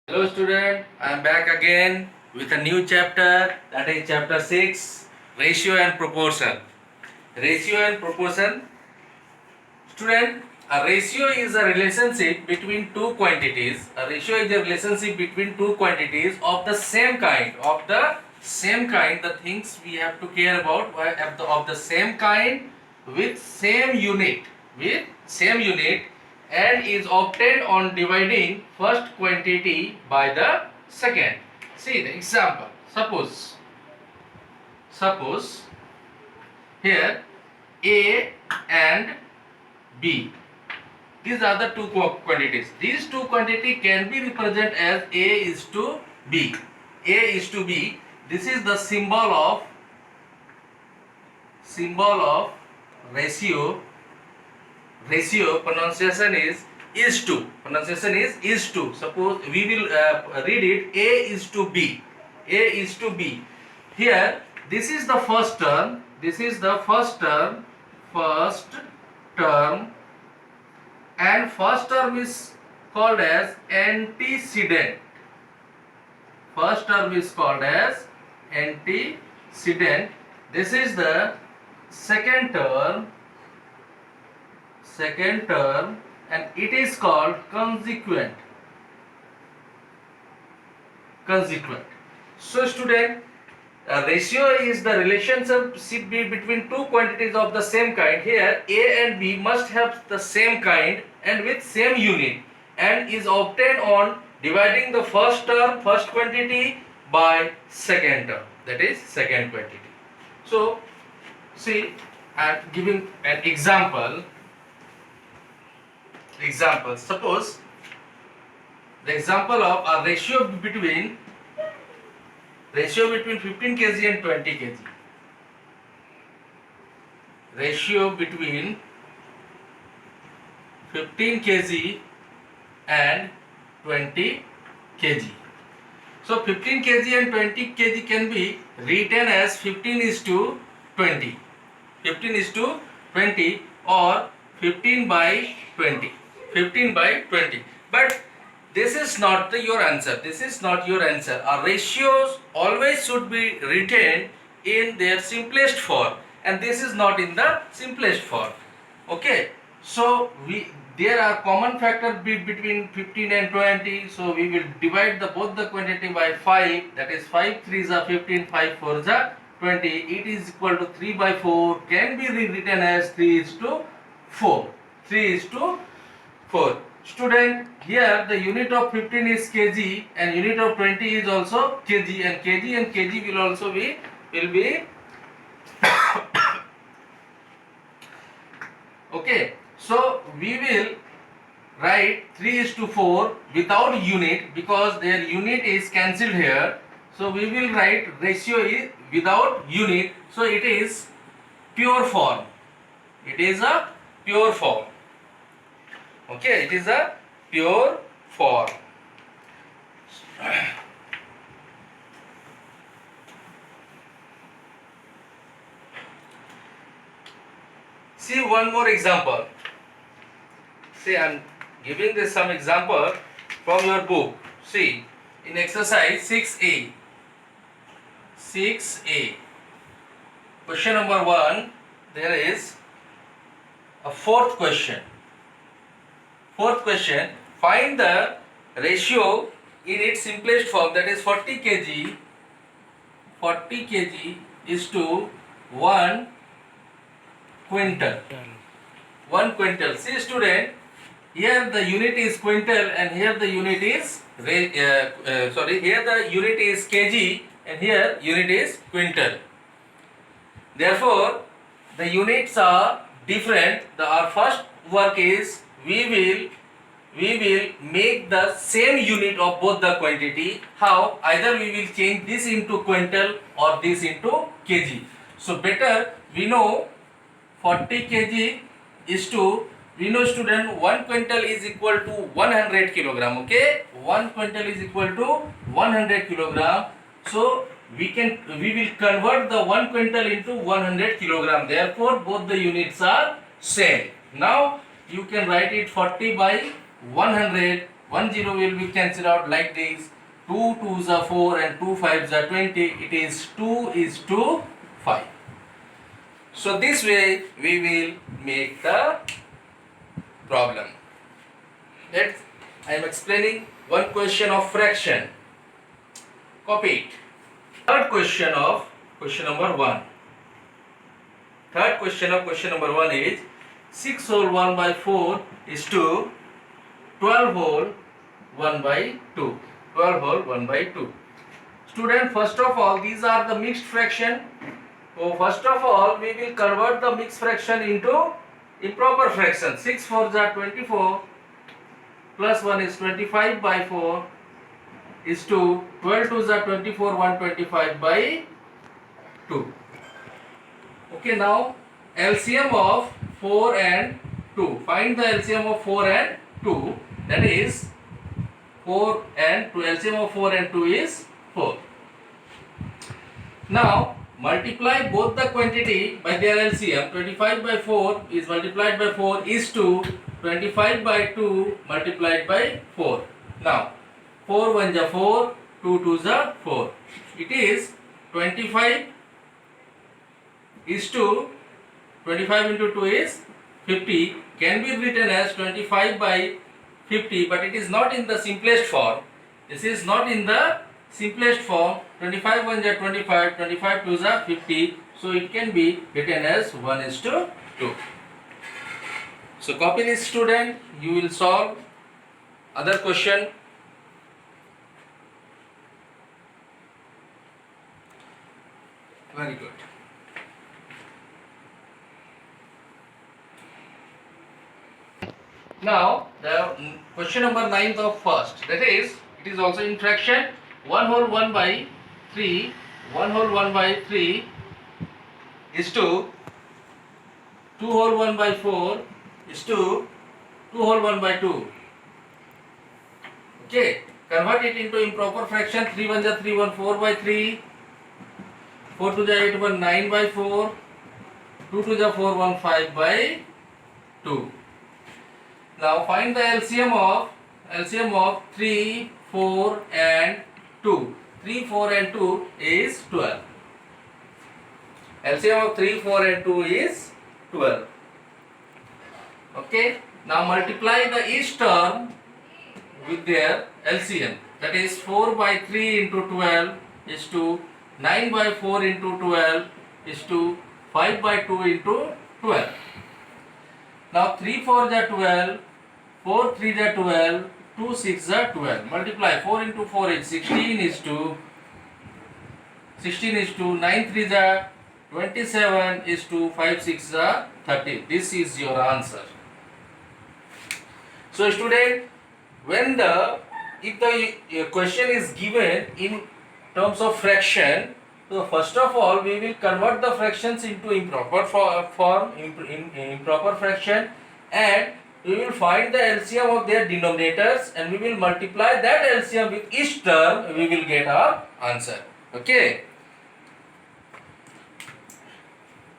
Hello student, I am back again with a new chapter, that is chapter 6, ratio and proportion. Ratio and proportion. Student, a ratio is a relationship between two quantities. A ratio is a relationship between two quantities of the same kind. The things we have to care about of the same kind with same unit. And is obtained on dividing first quantity by the second. See the example. Suppose here A and B. These are the two quantities. These two quantity can be represented as A is to B. A is to B. This is the symbol of ratio. Pronunciation is to. Suppose we will read it A is to B. Here this is the first term. And first term is called as antecedent. This is the second term, and it is called consequent. So student, a ratio is the relationship between two quantities of the same kind. Here A and B must have the same kind and with same unit, and is obtained on dividing the first quantity by second term, that is second quantity. So see, I am giving an example. Suppose the example of a ratio between 15 kg and 20 kg. Ratio between 15 kg and 20 kg. So 15 kg and 20 kg can be written as 15 is to 20. 15 is to 20 or 15 by 20. But this is not your answer. Our ratios always should be written in their simplest form, and this is not in the simplest form. Okay, so there are common factors between 15 and 20. So we will divide both the quantity by 5. That is 5 3s are 15, 5 4s are 20. It is equal to 3 by 4. Can be rewritten as 3 is to 4. Student, here the unit of 15 is kg and unit of 20 is also kg, and kg will also be okay. So we will write 3 is to 4 without unit because their unit is cancelled here. So we will write ratio is without unit. So it is pure form. Okay, it is a pure form. See one more example. See, I am giving this some example from your book. See, in exercise 6A. Question number 1, there is a fourth question. Find the ratio in its simplest form, that is 40 kg is to 1 quintal. See student, here the unit is quintal and here the unit is here the unit is kg and here unit is quintal. Therefore the units are different. Our first work is we will make the same unit of both the quantity. How? Either we will change this into quintal or this into kg. So better we know 40 kg is to, we know student, 1 quintal is equal to 100 kilogram. Okay, 1 quintal is equal to 100 kilogram. So we will convert the 1 quintal into 100 kilogram. Therefore both the units are same. Now you can write it 40 by 100 1 0 will be cancelled out like this. 2 2s are 4 and 2 5s are 20. It is 2 is to 5. So this way we will make the problem. Let's, I am explaining one question of fraction. Copy it. Third question of question number 1. Third question of question number 1 is 6 whole 1 by 4 is to 12 whole 1 by 2. 12 whole 1 by 2. Student, first of all, these are the mixed fraction. So first of all, we will convert the mixed fraction into improper fraction. 6 4s are 24 plus 1 is 25 by 4 is to 12 2s are 24 125 by 2. Okay, now LCM of 4 and 2. Find the LCM of 4 and 2. That is 4 and 2. LCM of 4 and 2 is 4. Now multiply both the quantity by their LCM. 25 by 4 is multiplied by 4 is to 25 by 2 multiplied by 4. Now 4 1 is 4, 2 2 is 4. It is 25 is to 25 into 2 is 50, can be written as 25 by 50, but it is not in the simplest form. This is not in the simplest form. 25 1 is 25, 25 2 is 50, so it can be written as 1 is to 2. So copy this, student. You will solve other question. Very good. Now the question number 9th of first, that is, it is also in fraction. 1 whole 1 by 3, 1 whole 1 by 3 is to 2 whole 1 by 4 is to 2 whole 1 by 2. Okay, convert it into improper fraction. 3 1 is 3 1, 4 by 3, 4 2 is 8 1, 9 by 4, 2 2 is 4 1, 5 by 2. Now find the LCM of 3, 4 and 2. 3, 4 and 2 is 12. LCM of 3, 4 and 2 is 12. Okay. Now multiply the each term with their LCM. That is 4 by 3 into 12 is to 9 by 4 into 12 is to 5 by 2 into 12. Now 3 4 is 12. 4 3 is 12, 2 6 is 12. Multiply 4 into 4 is 16 is to 9 3 is 27 is to 5 6 is 30. This is your answer. So student, if the question is given in terms of fraction, so first of all we will convert the fractions into improper form, improper fraction, and we will find the LCM of their denominators and we will multiply that LCM with each term. We will get our answer. Okay.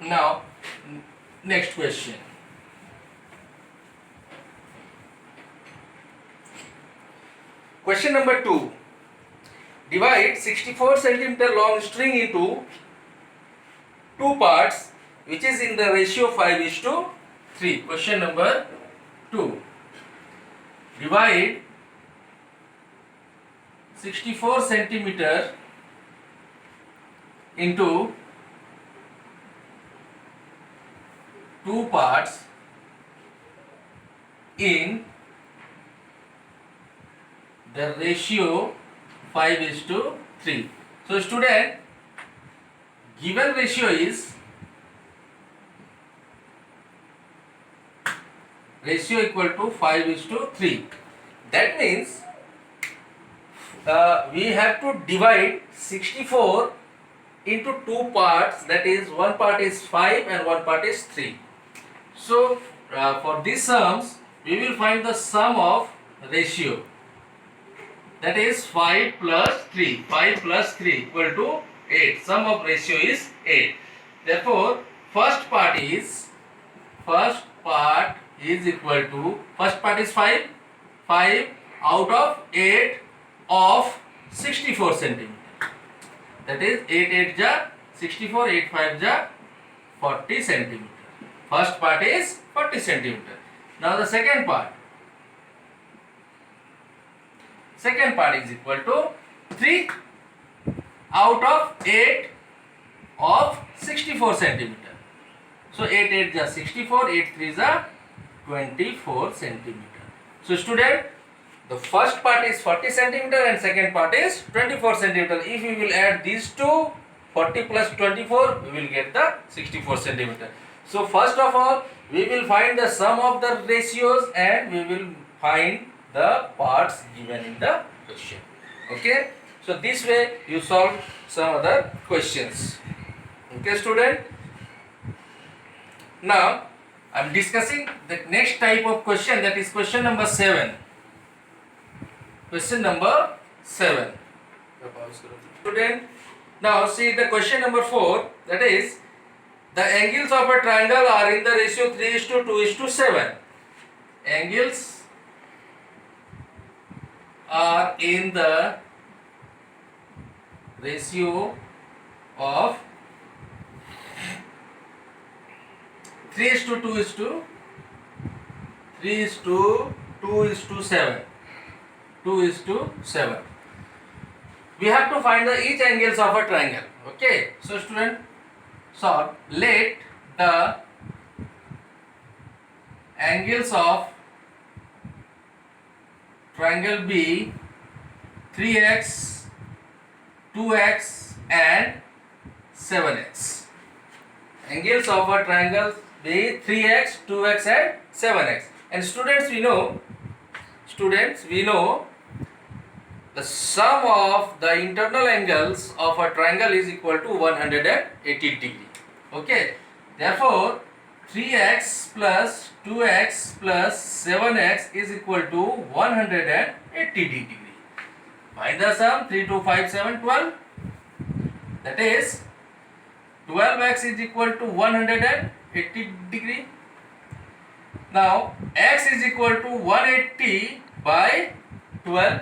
Now next question. Question number 2. Divide 64 cm long string into 2 parts, which is in the ratio 5:3. Question number 2. Divide 64 centimeter into 2 parts in the ratio 5:3. So student, given ratio is ratio equal to 5:3. That means we have to divide 64 into 2 parts, that is one part is 5 and one part is 3. So for these sums we will find the sum of ratio, that is 5 plus 3. 5 plus 3 equal to 8. Sum of ratio is 8. Therefore first part is equal to, first part is 5 out of 8 of 64 centimeter. That is 8 8 ja 64, 8 5 ja 40 centimeter. First part is 40 centimeter. Now the second part. Second part is equal to 3 out of 8 of 64 centimeter. So 8 8 ja 64, 8 3 ja 24 centimeter. So student, the first part is 40 centimeter and second part is 24 centimeter. If we will add these two, 40 plus 24, we will get the 64 centimeter. So first of all, we will find the sum of the ratios and we will find the parts given in the question. Okay. So this way you solve some other questions. Okay student. Now I am discussing the next type of question, that is question number 7. Question number 7. Student, now see the question number 4, that is the angles of a triangle are in the ratio 3:2:7. Angles are in the ratio of 3:2:7. 2:7. We have to find the each angles of a triangle. Okay. So student, solve. Let the angles of triangle be 3x, 2x and 7x. Angles of a triangle be 3x, 2x and 7x. And students, we know the sum of the internal angles of a triangle is equal to 180 degree. Okay. Therefore, 3x plus 2x plus 7x is equal to 180 degree. Find the sum. 3 2 5 7 12. That is 12x is equal to 180 degree. Now x is equal to 180 by 12.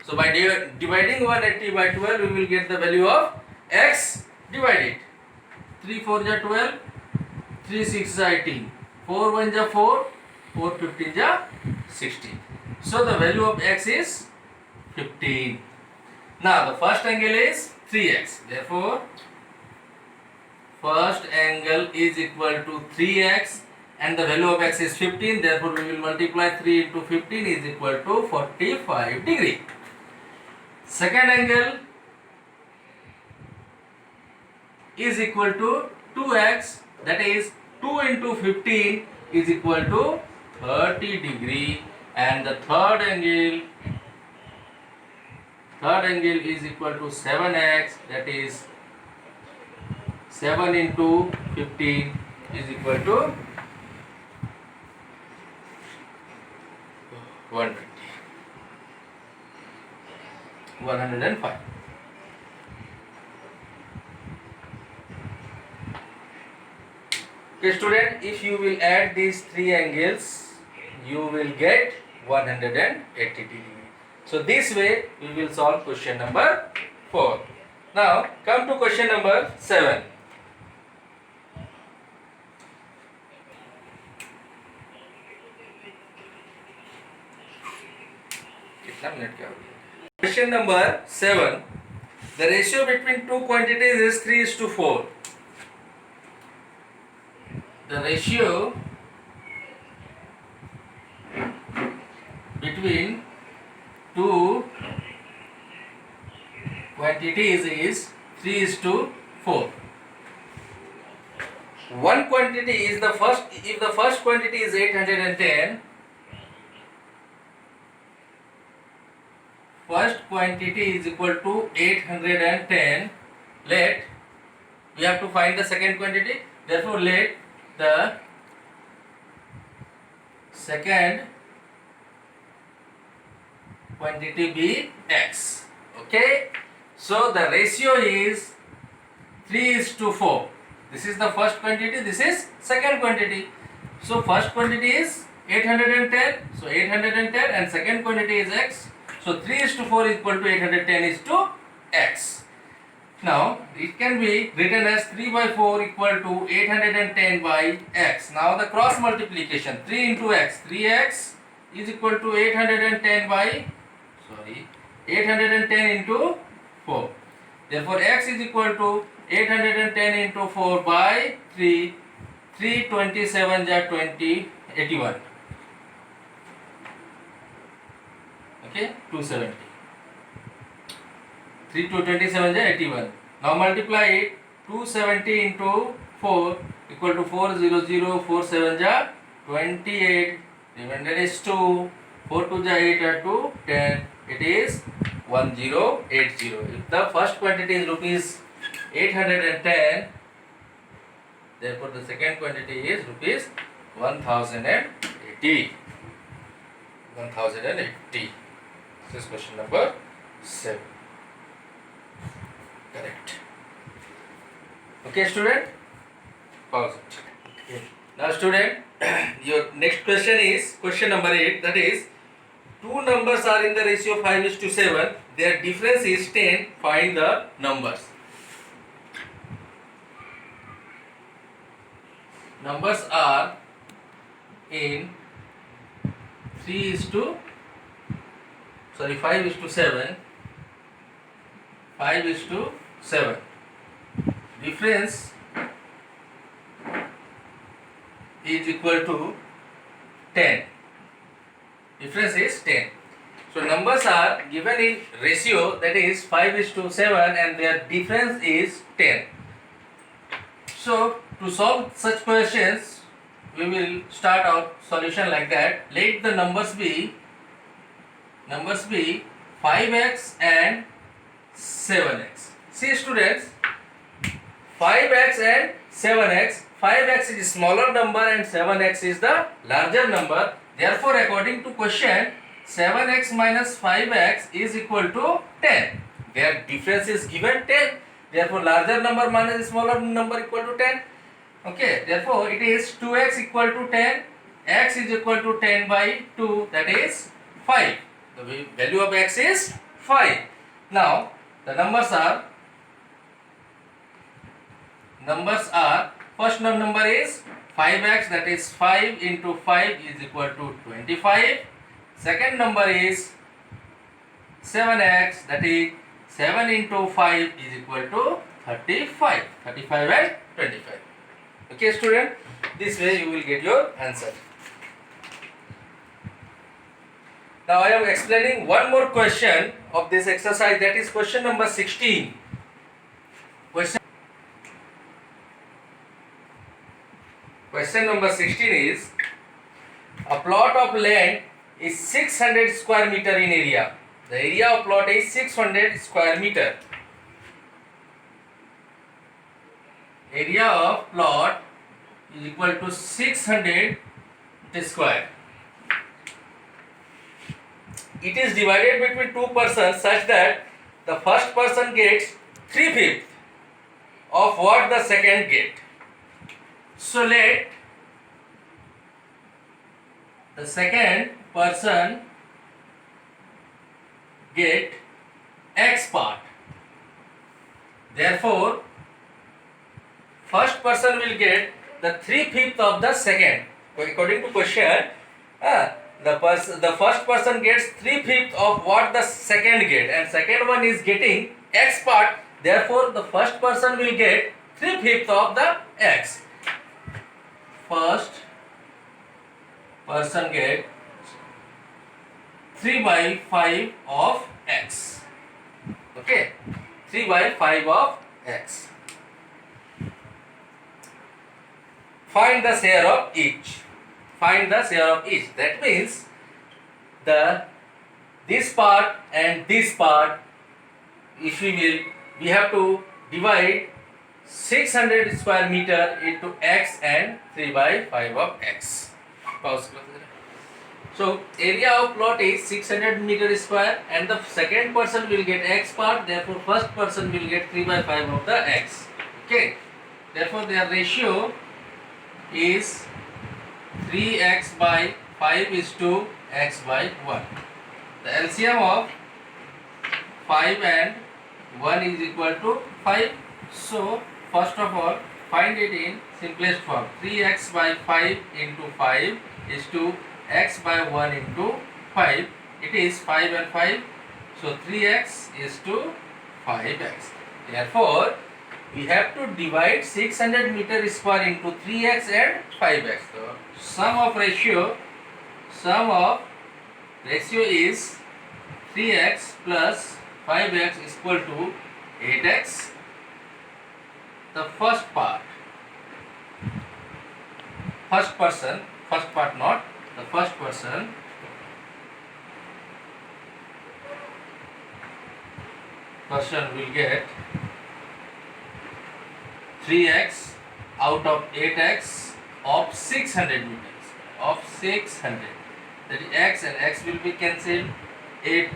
So by dividing 180 by 12, we will get the value of x divided. 3 4 ja 12, 3 6 ja 18, 4 1 ja 4, 4 15 ja 16. So the value of x is 15. Now the first angle is 3x. Therefore, first angle is equal to 3x and the value of x is 15. Therefore, we will multiply 3 into 15 is equal to 45 degree. Second angle is equal to 2x, that is 2 into 15 is equal to 30 degree, and the third angle is equal to 7x, that is 7 into 15 is equal to 105. Okay student, if you will add these three angles, you will get 180 degree. So this way we will solve question number 4. Now come to question number 7. Question number 7. The ratio between two quantities is 3:4. The ratio between two quantities is 3:4. One quantity is the first, if the first quantity is 810, first quantity is equal to 810. Let, we have to find the second quantity. Therefore, let the second quantity be x. Okay. So the ratio is 3:4. This is the first quantity. This is second quantity. So first quantity is 810. So 810 and second quantity is x. So 3:4 is equal to 810 is to x. Now it can be written as 3 by 4 equal to 810 by x. Now the cross multiplication 3 into x, 3x is equal to 810 by 810 into 4. Therefore x is equal to 810 into 4 by 3. 327 ja 20 81. Okay, 270. 3 to 27 ja 81. Now multiply it. 270 into 4 equal to 400. 4 7 ja 28. Remainder is 2. 4 2 ja 8 or 2 10. It is 1080. If the first quantity is rupees 810, therefore the second quantity is rupees 1080. 1080. This is question number 7. Correct. Okay, student? Pause it. Okay. Now, student, your next question is question number 8. That is, two numbers are in the ratio 5:7. Their difference is 10. Find the numbers. Numbers are in 5:7. 5:7. Difference is equal to 10. Difference is 10. So numbers are given in ratio, that is 5:7, and their difference is 10. So to solve such questions, we will start our solution like that. Let the numbers be 5x and 7x. See students, 5x and 7x. 5x is smaller number and 7x is the larger number. Therefore, according to question, 7x minus 5x is equal to 10. Their difference is given 10. Therefore, larger number minus smaller number equal to 10. Okay, therefore it is 2x equal to 10. X is equal to 10 by 2, that is 5. The value of x is 5. Now, the numbers are first number is 5x, that is 5 into 5 is equal to 25. Second number is 7x, that is 7 into 5 is equal to 35. 35 and 25. Okay, student, this way you will get your answer. Now I am explaining one more question of this exercise, that is question number 16. Question number 16 is, a plot of land is 600 square meter in area. The area of plot is 600 square meter. Area of plot is equal to 600 square. It is divided between two persons such that the first person gets 3/5 of what the second get. So let the second person get x part. Therefore, first person will get the 3/5 of the second. According to question, the first person gets 3/5 of what the second get, and second one is getting x part. Therefore, the first person will get 3/5 of the x. First person get 3/5 of x. Okay, 3/5 of x. Find the share of each. Find the share of each. That means this part and this part, if we have to divide 600 square meter into x and 3/5 of x. Pause. So area of plot is 600 meter square, and the second person will get x part. Therefore, first person will get 3/5 of the x. Okay. Therefore, their ratio is 3x by 5:x/1. The LCM of 5 and 1 is equal to 5. So first of all, find it in simplest form. 3x/5 into 5 is to x/1 into 5. It is 5 and 5. So 3x is to 5x. Therefore, we have to divide 600 meter square into 3x and 5x. So sum of ratio is 3x plus 5x is equal to 8x. The first part will get 3x out of 8x of 600 meters of 600. That is x, and x will be cancelled. 8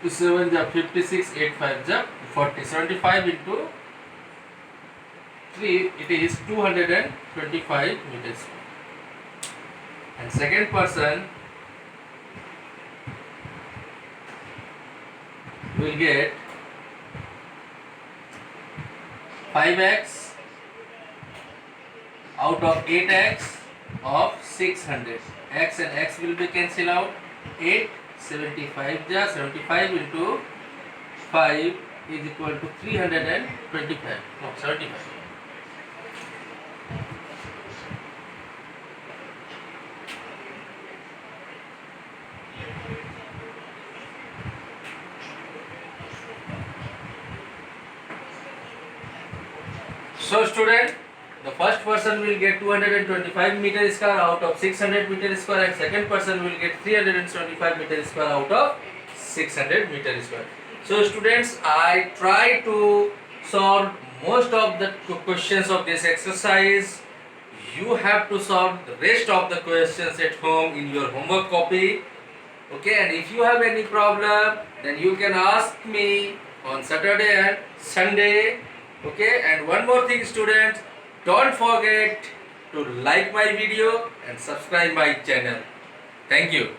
to 7 is 56, 8 5 is 40. 75 into 3, it is 225 meters. And second person will get 5x out of 8x of 600. X and x will be cancelled out. 8 75 75 into 5 is equal to 325. No, 75. So student, the first person will get 225 meter square out of 600 meter square, and second person will get 375 meter square out of 600 meter square. So students, I try to solve most of the questions of this exercise. You have to solve the rest of the questions at home in your homework copy. Okay, and if you have any problem, then you can ask me on Saturday and Sunday. Okay, and one more thing students, don't forget to like my video and subscribe my channel. Thank you.